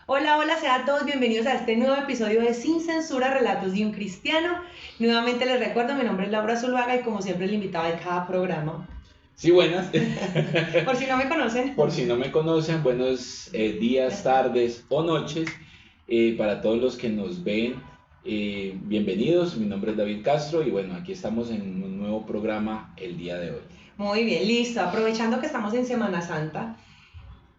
Hola, hola, sean todos bienvenidos a este nuevo episodio de Sin Censura, Relatos de un Cristiano. Nuevamente les recuerdo, mi nombre es Laura Zuluaga y como siempre el invitado de cada programa. Sí, buenas. Por si no me conocen. Por si no me conocen, buenos días, tardes o noches. Para todos los que nos ven, bienvenidos. Mi nombre es David Castro y bueno, aquí estamos en un nuevo programa el día de hoy. Muy bien, listo. Aprovechando que estamos en Semana Santa,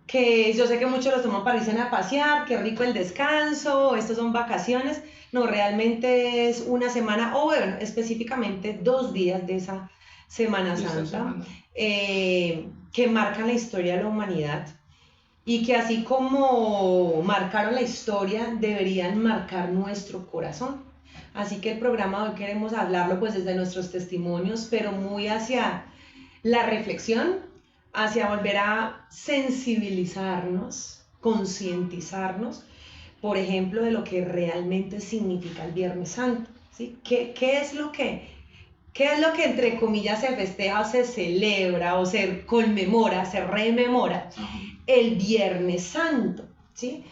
que yo sé que muchos los toman para irse a pasear, qué rico el descanso, estos son vacaciones. No, realmente es una semana, o bueno, específicamente 2 días de esa Semana De esta Santa, semana. que marcan la historia de la humanidad y que así como marcaron la historia, deberían marcar nuestro corazón. Así que el programa de hoy queremos hablarlo pues desde nuestros testimonios, pero muy hacia la reflexión, hacia volver a sensibilizarnos, concientizarnos, por ejemplo, de lo que realmente significa el Viernes Santo. ¿Sí? ¿Qué es lo que entre comillas se festeja o se celebra o se conmemora, se rememora Ajá. el Viernes Santo? ¿Sí?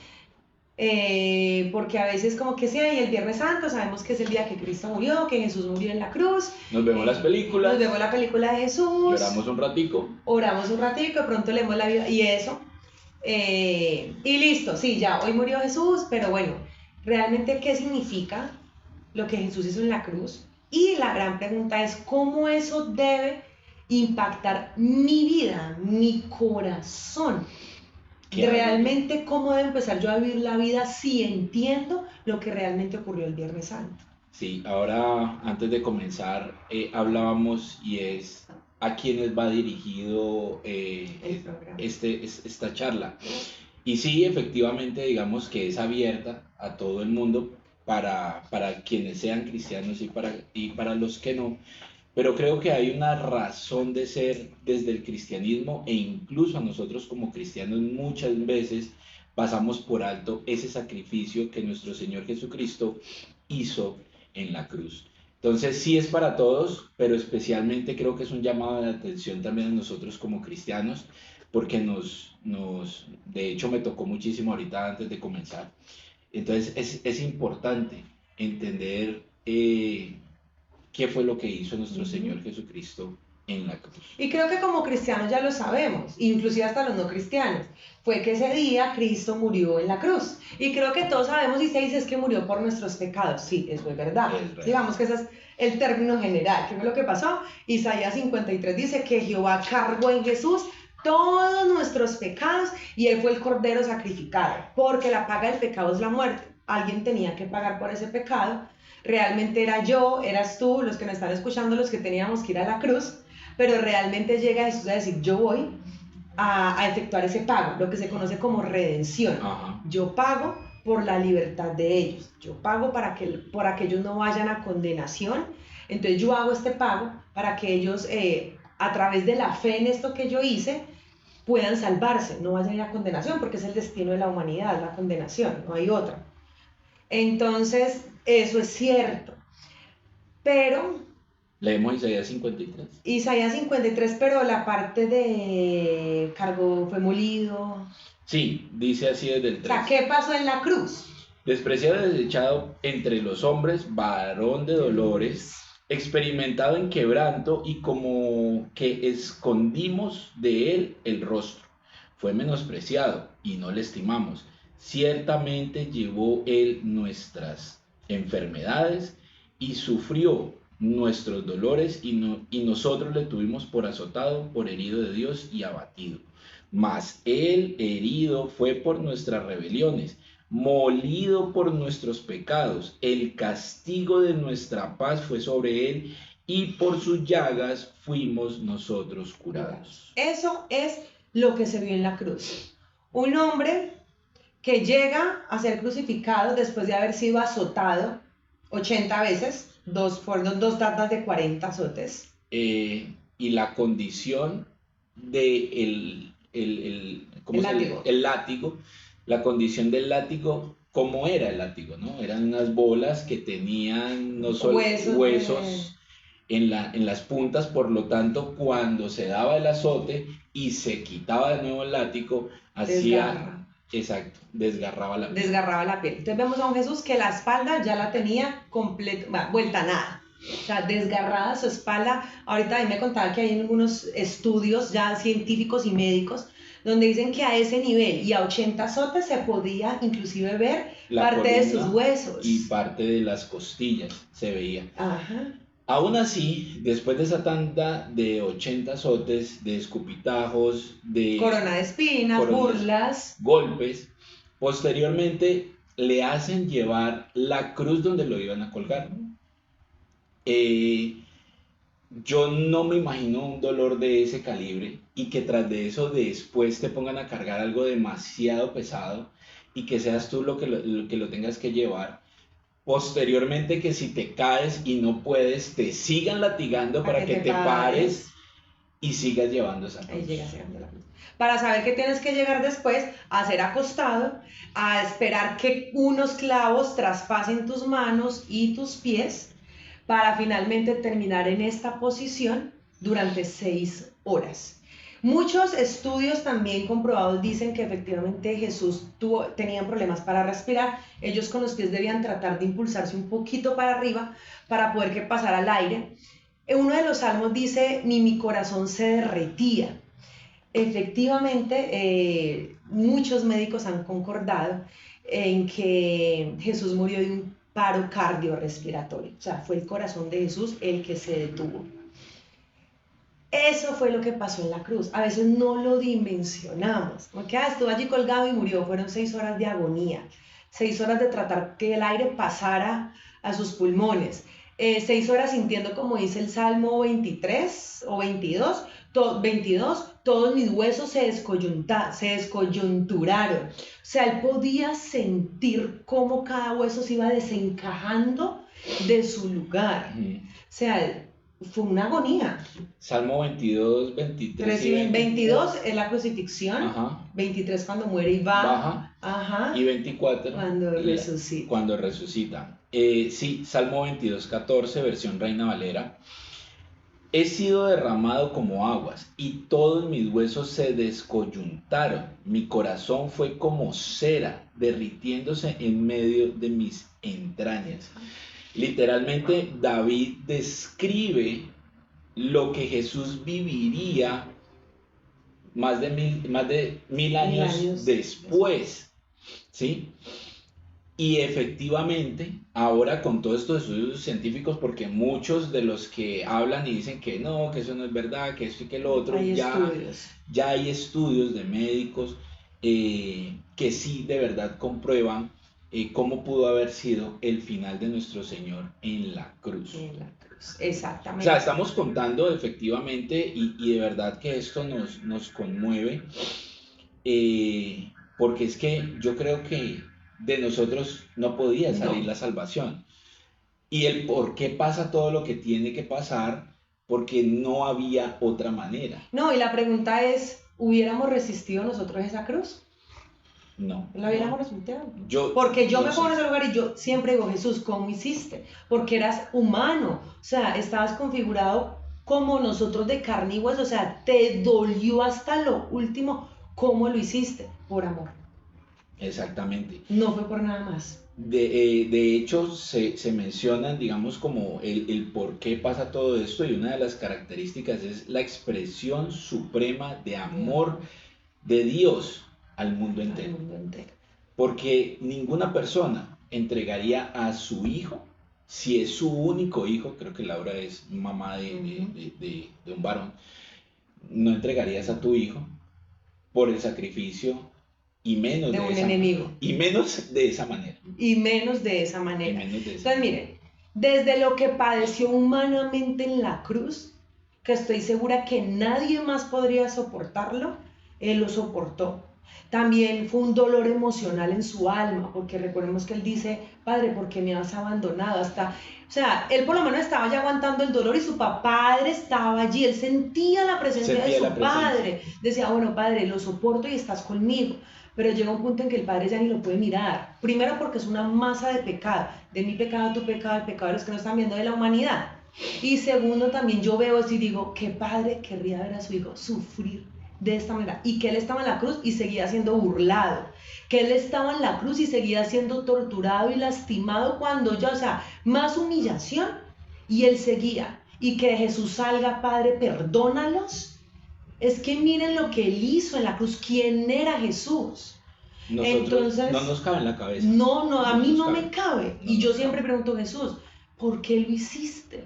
Porque a veces como que sí, hay el Viernes Santo, sabemos que es el día que Cristo murió, que Jesús murió en la cruz, Nos vemos las nos películas, vemos la película de Jesús, lloramos un ratico. oramos un ratito, de pronto leemos la Biblia y eso, y listo, sí, ya, hoy murió Jesús, pero bueno, realmente ¿qué significa lo que Jesús hizo en la cruz? Y la gran pregunta es, ¿cómo eso debe impactar mi vida, mi corazón? Claro, claro. Realmente, ¿cómo debo empezar yo a vivir la vida si entiendo lo que realmente ocurrió el Viernes Santo? Sí, ahora antes de comenzar hablábamos y es a quienes va dirigido El programa. esta charla. Y sí, efectivamente, digamos que es abierta a todo el mundo para quienes sean cristianos y para los que no. Pero creo que hay una razón de ser desde el cristianismo e incluso a nosotros como cristianos muchas veces pasamos por alto ese sacrificio que nuestro Señor Jesucristo hizo en la cruz. Entonces sí es para todos, pero especialmente creo que es un llamado de atención también a nosotros como cristianos, porque de hecho me tocó muchísimo ahorita antes de comenzar. Entonces es importante entender qué fue lo que hizo nuestro Ujú. Señor Jesucristo en la cruz. Y creo que como cristianos ya lo sabemos, inclusive hasta los no cristianos, fue que ese día Cristo murió en la cruz. Y creo que todos sabemos y se dice es que murió por nuestros pecados. Sí, eso es verdad. Es real. Digamos que ese es el término general. ¿Qué fue lo que pasó? Isaías 53 dice que Jehová cargó en Jesús todos nuestros pecados y él fue el cordero sacrificado, porque la paga del pecado es la muerte. Alguien tenía que pagar por ese pecado. Realmente era yo, eras tú, los que me están escuchando, los que teníamos que ir a la cruz, pero realmente llega Jesús a decir, yo voy a efectuar ese pago, lo que se conoce como redención. Ajá. Yo pago por la libertad de ellos, yo pago para que ellos no vayan a condenación, entonces yo hago este pago para que ellos, a través de la fe en esto que yo hice, puedan salvarse, no vayan a ir a condenación, porque es el destino de la humanidad, la condenación, no hay otra. Entonces, eso es cierto, pero Leemos Isaías 53. Isaías 53, pero la parte de cargo fue molido. Sí, dice así desde el O sea, 3. ¿qué pasó en la cruz? Despreciado y desechado entre los hombres, varón de De dolores, dolores. experimentado en quebranto y como que escondimos de él el rostro. Fue menospreciado y no le estimamos. Ciertamente llevó él nuestras enfermedades y sufrió nuestros dolores y nosotros le tuvimos por azotado, por herido de Dios y abatido. Mas él herido fue por nuestras rebeliones, molido por nuestros pecados, el castigo de nuestra paz fue sobre él y por sus llagas fuimos nosotros curados. Eso es lo que se vio en la cruz. Un hombre que llega a ser crucificado después de haber sido azotado 80 veces, fueron dos tandas de 40 azotes. Y la condición de ¿cómo El se látigo. el látigo, la condición del látigo, ¿cómo era el látigo? ¿No? Eran unas bolas que tenían no solo Huesos de... huesos en las puntas, por lo tanto, cuando se daba el azote y se quitaba de nuevo el látigo, hacía desgarra. Exacto, desgarraba la piel. Desgarraba la piel. Entonces vemos a un Jesús que la espalda ya la tenía vuelta a nada. O sea, desgarrada su espalda. Ahorita a mí me contaba que hay algunos estudios ya científicos y médicos donde dicen que a ese nivel y a 80 azotes se podía inclusive ver La parte de sus columna huesos. y parte de las costillas se veía. Ajá. Aún así, después de esa tanda de 80 azotes, de escupitajos, de Corona de espinas, burlas, golpes, posteriormente le hacen llevar la cruz donde lo iban a colgar. Yo no me imagino un dolor de ese calibre y que tras de eso después te pongan a cargar algo demasiado pesado y que seas tú lo que lo tengas que llevar. Posteriormente que si te caes y no puedes, te sigan latigando para que te pares y sigas llevando esa cruz. Ahí llegas llegando la cruz. Para saber que tienes que llegar después a ser acostado, a esperar que unos clavos traspasen tus manos y tus pies para finalmente terminar en esta posición durante 6 horas. Muchos estudios también comprobados dicen que efectivamente Jesús tenía problemas para respirar. Ellos con los pies debían tratar de impulsarse un poquito para arriba para poder que pasara el aire. Uno de los salmos dice, mi corazón se derretía. Efectivamente, muchos médicos han concordado en que Jesús murió de un paro cardiorrespiratorio. O sea, fue el corazón de Jesús el que se detuvo. Eso fue lo que pasó en la cruz. A veces no lo dimensionamos. Porque estuvo allí colgado y murió. Fueron 6 horas de agonía. 6 horas de tratar que el aire pasara a sus pulmones. 6 horas sintiendo, como dice el Salmo 23 o 22, 22, todos mis huesos se descoyunturaron. O sea, él podía sentir cómo cada hueso se iba desencajando de su lugar. O sea, fue una agonía. Salmo 22, 23 y 22 es la crucifixión. Ajá. 23 cuando muere y baja. Ajá. Y 24 cuando resucita. Sí, Salmo 22, 14, versión Reina Valera. He sido derramado como aguas y todos mis huesos se descoyuntaron. Mi corazón fue como cera derritiéndose en medio de mis entrañas. Literalmente David describe lo que Jesús viviría más de mil años después, ¿sí? Y efectivamente, ahora con todos estos estudios científicos, porque muchos de los que hablan y dicen que no, que eso no es verdad, que esto y que lo otro, ya hay estudios de médicos que sí de verdad comprueban cómo pudo haber sido el final de nuestro Señor en la cruz. En la cruz, exactamente. O sea, estamos contando efectivamente y de verdad que esto nos conmueve, porque es que yo creo que de nosotros no podía salir la salvación. Y el por qué pasa todo lo que tiene que pasar, porque no había otra manera. No, y la pregunta es, ¿hubiéramos resistido nosotros esa cruz? No. ¿La hubiéramos resistido? Porque yo me pongo en ese lugar y yo siempre digo, Jesús, ¿cómo hiciste? Porque eras humano, o sea, estabas configurado como nosotros de carne y hueso, o sea, te dolió hasta lo último. ¿Cómo lo hiciste? Por amor. Exactamente. No fue por nada más. De hecho, se mencionan, digamos, como el por qué pasa todo esto, y una de las características es la expresión suprema de amor de Dios al mundo entero. Porque ninguna persona entregaría a su hijo, si es su único hijo, creo que Laura es mamá de un varón, no entregarías a tu hijo por el sacrificio y menos de un enemigo. Y menos de esa manera. Entonces, miren, desde lo que padeció humanamente en la cruz, que estoy segura que nadie más podría soportarlo, él lo soportó. También fue un dolor emocional en su alma, porque recordemos que él dice, Padre, ¿por qué me has abandonado? O sea, él por lo menos estaba ya aguantando el dolor y su padre estaba allí, él sentía la presencia de su padre, decía, bueno, Padre, lo soporto y estás conmigo, pero llega un punto en que el padre ya ni lo puede mirar, primero porque es una masa de pecado, de mi pecado, tu pecado, el pecado de los que no están viendo, de la humanidad, y segundo también yo veo eso y digo, ¿qué padre querría ver a su hijo sufrir de esta manera, y que él estaba en la cruz y seguía siendo burlado, que él estaba en la cruz y seguía siendo torturado y lastimado cuando ya, o sea, más humillación, y él seguía, y que Jesús salga, Padre, perdónalos. Es que miren lo que él hizo en la cruz, quién era Jesús. Nosotros Entonces, no nos cabe en la cabeza. no, a mí nos no me cabe. No Y yo nos siempre cabe. pregunto, Jesús, ¿por qué lo hiciste?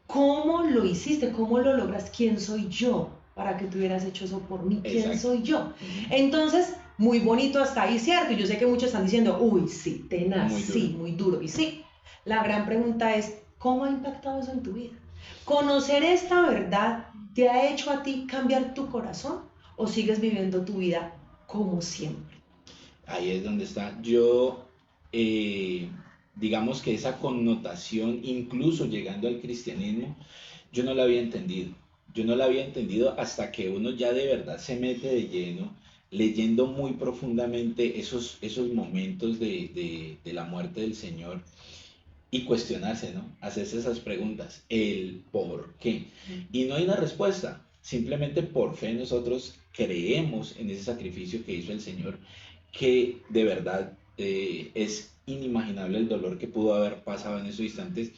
¿Cómo lo hiciste? ¿Cómo lo logras? ¿Quién soy yo para que tú hubieras hecho eso por mí? ¿Quién Exacto. soy yo? Ujú. Entonces, muy bonito hasta ahí, ¿cierto? Y yo sé que muchos están diciendo, uy, sí, tenaz, Muy duro. sí, muy duro. Y sí, la gran pregunta es, ¿cómo ha impactado eso en tu vida? ¿Conocer esta verdad te ha hecho a ti cambiar tu corazón o sigues viviendo tu vida como siempre? Ahí es donde está. Yo, digamos que esa connotación, incluso llegando al cristianismo, yo no la había entendido. Yo no la había entendido hasta que uno ya de verdad se mete de lleno, leyendo muy profundamente esos momentos de la muerte del Señor y cuestionarse, ¿no? Hacerse esas preguntas, el por qué. Y no hay una respuesta, simplemente por fe nosotros creemos en ese sacrificio que hizo el Señor, que de verdad es inimaginable el dolor que pudo haber pasado en esos instantes,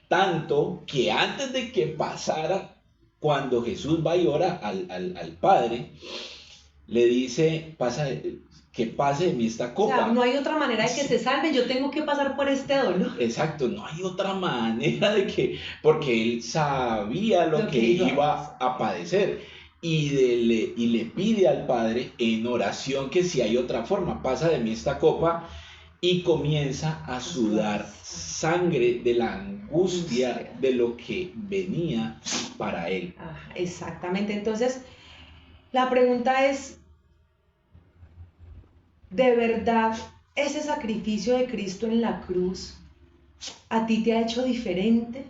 tanto que antes de que pasara, cuando Jesús va y ora al Padre, le dice, que pase de mí esta O sea, copa. no hay otra manera de que se salve, yo tengo que pasar por este dolor. Exacto, no hay otra manera de que, porque él sabía lo que iba a padecer y le pide al Padre en oración que si hay otra forma, pasa de mí esta copa y comienza a sudar sangre de la angustia de lo que venía para él. Exactamente, entonces la pregunta es, ¿de verdad ese sacrificio de Cristo en la cruz a ti te ha hecho diferente?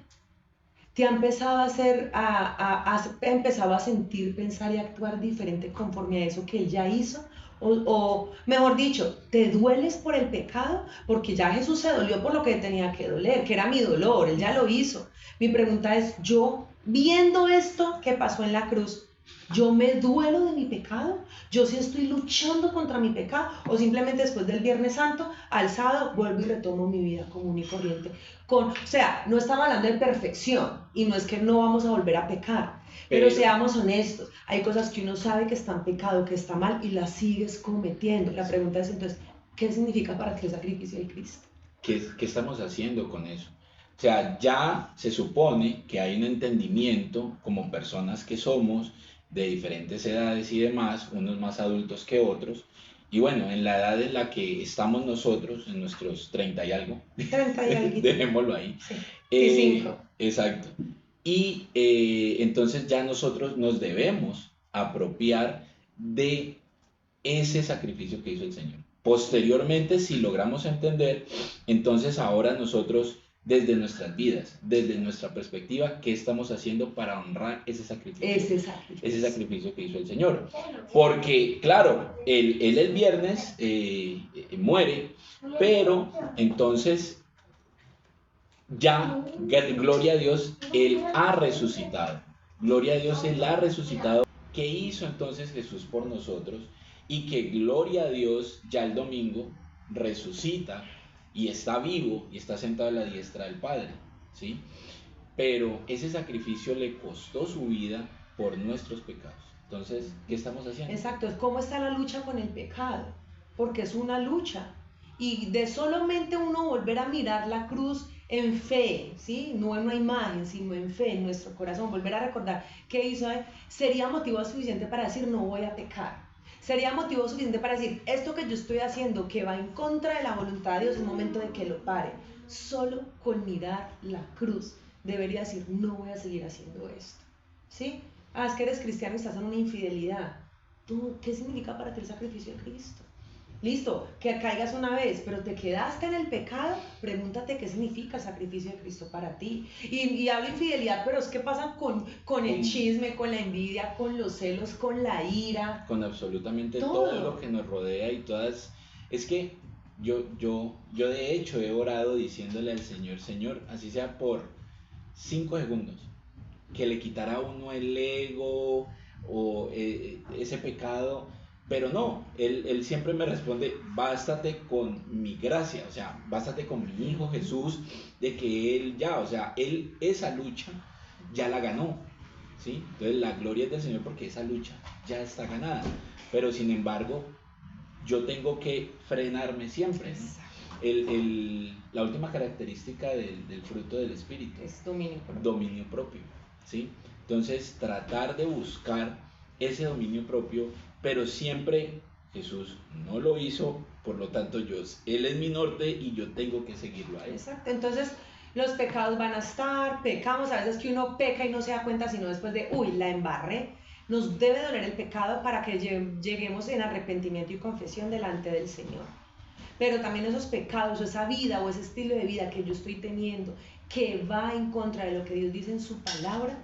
¿Te ha empezado a hacer, has empezado a sentir, pensar y actuar diferente conforme a eso que él ya hizo? O mejor dicho, ¿te dueles por el pecado? Porque ya Jesús se dolió por lo que tenía que doler, que era mi dolor, él ya lo hizo. Mi pregunta es, yo viendo esto que pasó en la cruz, ¿yo me duelo de mi pecado? ¿Yo sí estoy luchando contra mi pecado? ¿O simplemente después del Viernes Santo, al sábado, vuelvo y retomo mi vida común y corriente? O sea, no estamos hablando de perfección y no es que no vamos a volver a pecar, pero seamos honestos, hay cosas que uno sabe que están pecado, que está mal y las sigues cometiendo. La pregunta es entonces, ¿qué significa para ti el sacrificio de Cristo? ¿Qué estamos haciendo con eso? O sea, ya se supone que hay un entendimiento como personas que somos de diferentes edades y demás, unos más adultos que otros. Y bueno, en la edad en la que estamos nosotros, en nuestros 30 y algo, 30 y algo. dejémoslo ahí. Sí. Y 5. Exacto. Y entonces ya nosotros nos debemos apropiar de ese sacrificio que hizo el Señor. Posteriormente, si logramos entender, entonces ahora nosotros, desde nuestras vidas, desde nuestra perspectiva, ¿qué estamos haciendo para honrar ese sacrificio? Ese sacrificio que hizo el Señor. Porque, claro, él el viernes muere, pero entonces ya, gloria a Dios, Él ha resucitado. Gloria a Dios, Él ha resucitado. ¿Qué hizo entonces Jesús por nosotros? Y que gloria a Dios, ya el domingo resucita y está vivo y está sentado a la diestra del Padre, ¿sí? Pero ese sacrificio le costó su vida por nuestros pecados. Entonces, ¿qué estamos haciendo? Exacto, es cómo está la lucha con el pecado, porque es una lucha. Y de solamente uno volver a mirar la cruz en fe, ¿sí? No en una imagen, sino en fe, en nuestro corazón, volver a recordar qué hizo él, sería motivo suficiente para decir no voy a pecar. Sería motivo suficiente para decir esto que yo estoy haciendo que va en contra de la voluntad de Dios, es momento de que lo pare. Solo con mirar la cruz debería decir no voy a seguir haciendo esto, ¿sí? Es que eres cristiano y estás en una infidelidad. ¿Tú, qué significa para ti el sacrificio de Cristo? Listo, que caigas una vez, pero te quedaste en el pecado, pregúntate qué significa el sacrificio de Cristo para ti. Y hablo infidelidad, pero es que pasa con el chisme, con la envidia, con los celos, con la ira. Con absolutamente todo lo que nos rodea y todas... Es que yo de hecho he orado diciéndole al Señor, Señor, así sea por 5 segundos, que le quitara a uno el ego o ese pecado, pero no, él siempre me responde, bástate con mi gracia, o sea, bástate con mi Hijo Jesús, de que Él ya, o sea, Él esa lucha ya la ganó, ¿sí? Entonces la gloria es del Señor porque esa lucha ya está ganada, pero sin embargo, yo tengo que frenarme siempre, ¿no? La última característica del fruto del Espíritu es dominio propio. Dominio propio, ¿sí? Entonces, tratar de buscar ese dominio propio, pero siempre Jesús no lo hizo, por lo tanto, Él es mi norte y yo tengo que seguirlo a Él. Exacto, entonces los pecados van a estar, pecamos, a veces que uno peca y no se da cuenta, sino después de, uy, la embarré. Nos debe doler el pecado para que lleguemos en arrepentimiento y confesión delante del Señor. Pero también esos pecados, o esa vida o ese estilo de vida que yo estoy teniendo, que va en contra de lo que Dios dice en su palabra,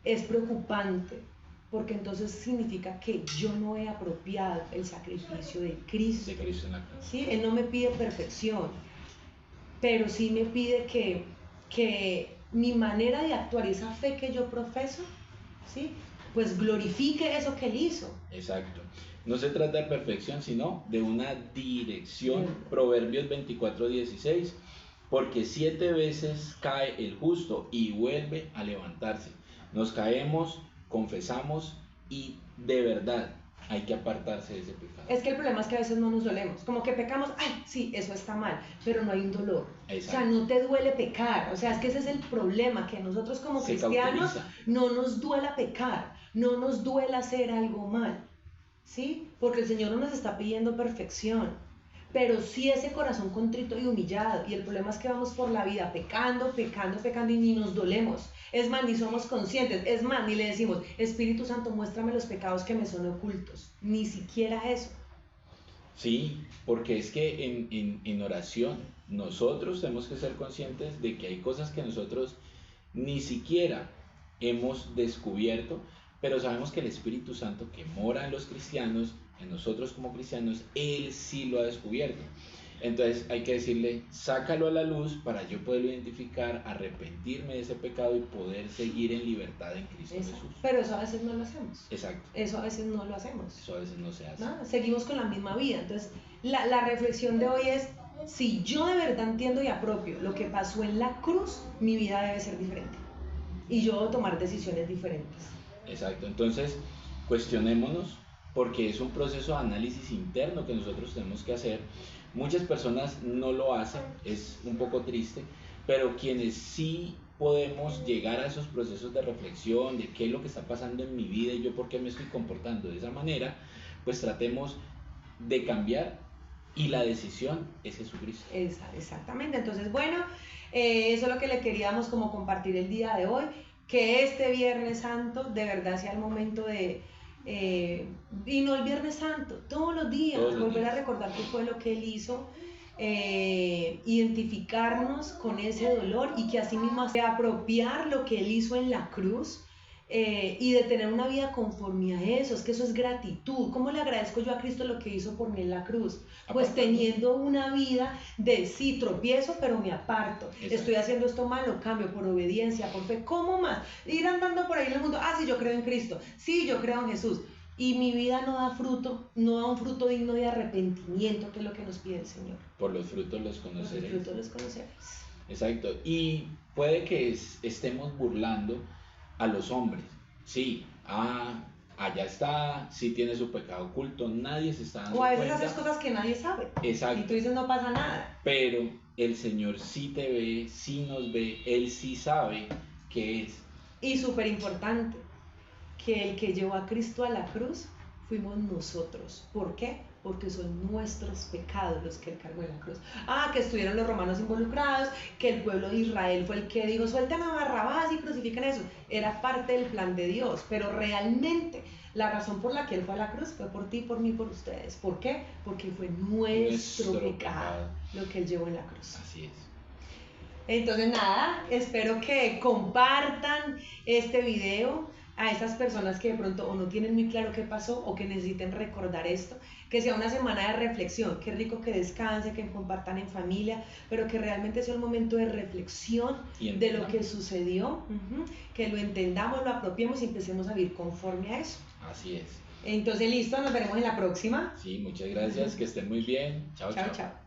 es preocupante, porque entonces significa que yo no he apropiado el sacrificio de Cristo. De Cristo en la cruz. ¿Sí? Él no me pide perfección, pero sí me pide que mi manera de actuar y esa fe que yo profeso, ¿sí? Pues glorifique eso que Él hizo. Exacto. No se trata de perfección, sino de una dirección. Proverbios 24:16, porque 7 veces cae el justo y vuelve a levantarse. Nos caemos, confesamos y de verdad hay que apartarse de ese pecado. Es que el problema es que a veces no nos dolemos, como que pecamos, ay, sí, eso está mal, pero no hay un dolor. Exacto. O sea, no te duele pecar, o sea, es que ese es el problema, que nosotros como cristianos no nos duela pecar, no nos duela hacer algo mal, ¿sí? Porque el Señor no nos está pidiendo perfección, pero sí ese corazón contrito y humillado, y el problema es que vamos por la vida pecando y ni nos dolemos. Es más, ni somos conscientes, es más, ni le decimos, Espíritu Santo, muéstrame los pecados que me son ocultos, ni siquiera eso. Sí, porque es que en oración nosotros tenemos que ser conscientes de que hay cosas que nosotros ni siquiera hemos descubierto, pero sabemos que el Espíritu Santo que mora en los cristianos, en nosotros como cristianos, Él sí lo ha descubierto. Entonces hay que decirle, sácalo a la luz para yo poderlo identificar, arrepentirme de ese pecado y poder seguir en libertad en Cristo Jesús. Pero eso a veces no lo hacemos. Exacto. Eso a veces no lo hacemos. Eso a veces no se hace. ¿No? Seguimos con la misma vida. Entonces la reflexión de hoy es, si yo de verdad entiendo y apropio lo que pasó en la cruz, mi vida debe ser diferente. Y yo debo tomar decisiones diferentes. Exacto. Entonces cuestionémonos, porque es un proceso de análisis interno que nosotros tenemos que hacer. Muchas personas no lo hacen, es un poco triste, pero quienes sí podemos llegar a esos procesos de reflexión de qué es lo que está pasando en mi vida y yo por qué me estoy comportando de esa manera, pues tratemos de cambiar, y la decisión es Jesucristo. Exactamente, entonces bueno, eso es lo que le queríamos como compartir el día de hoy, que este Viernes Santo de verdad sea el momento de... y no el Viernes Santo, todos los días, volver a recordar qué fue lo que Él hizo, identificarnos con ese dolor y que así mismo apropiar lo que Él hizo en la cruz, y de tener una vida conforme a eso. Es que eso es gratitud. ¿Cómo le agradezco yo a Cristo lo que hizo por mí en la cruz? Pues teniendo una vida de sí, tropiezo, pero me aparto. Exacto. Estoy haciendo esto mal, lo cambio por obediencia, por fe. ¿Cómo más? Ir andando por ahí en el mundo, sí, yo creo en Cristo, sí, yo creo en Jesús, y mi vida no da fruto, no da un fruto digno de arrepentimiento, que es lo que nos pide el Señor. Por los frutos los conoceréis. Por los frutos los conoceréis. Exacto. Y puede que estemos burlando a los hombres. Sí, allá está, sí tiene su pecado oculto, nadie se está dando cuenta. O a veces cuenta. haces cosas que nadie sabe. Exacto. Y tú dices, no pasa nada. Pero el Señor sí te ve, sí nos ve, Él sí sabe qué es. Y súper importante, que el que llevó a Cristo a la cruz fuimos nosotros. ¿Por qué? Porque son nuestros pecados los que Él cargó en la cruz. Que estuvieron los romanos involucrados, que el pueblo de Israel fue el que dijo, suelten a Barrabás y crucifiquen eso. Era parte del plan de Dios, pero realmente la razón por la que Él fue a la cruz fue por ti, por mí, por ustedes. ¿Por qué? Porque fue nuestro pecado lo que Él llevó en la cruz. Así es. Entonces nada, espero que compartan este video, a esas personas que de pronto o no tienen muy claro qué pasó o que necesiten recordar esto, que sea una semana de reflexión, qué rico que descanse, que compartan en familia, pero que realmente sea un momento de reflexión de lo que sucedió, que lo entendamos, lo apropiemos y empecemos a vivir conforme a eso. Así es. Entonces listo, nos veremos en la próxima. Sí, muchas gracias, que estén muy bien. Chao, Chao, chao. chao.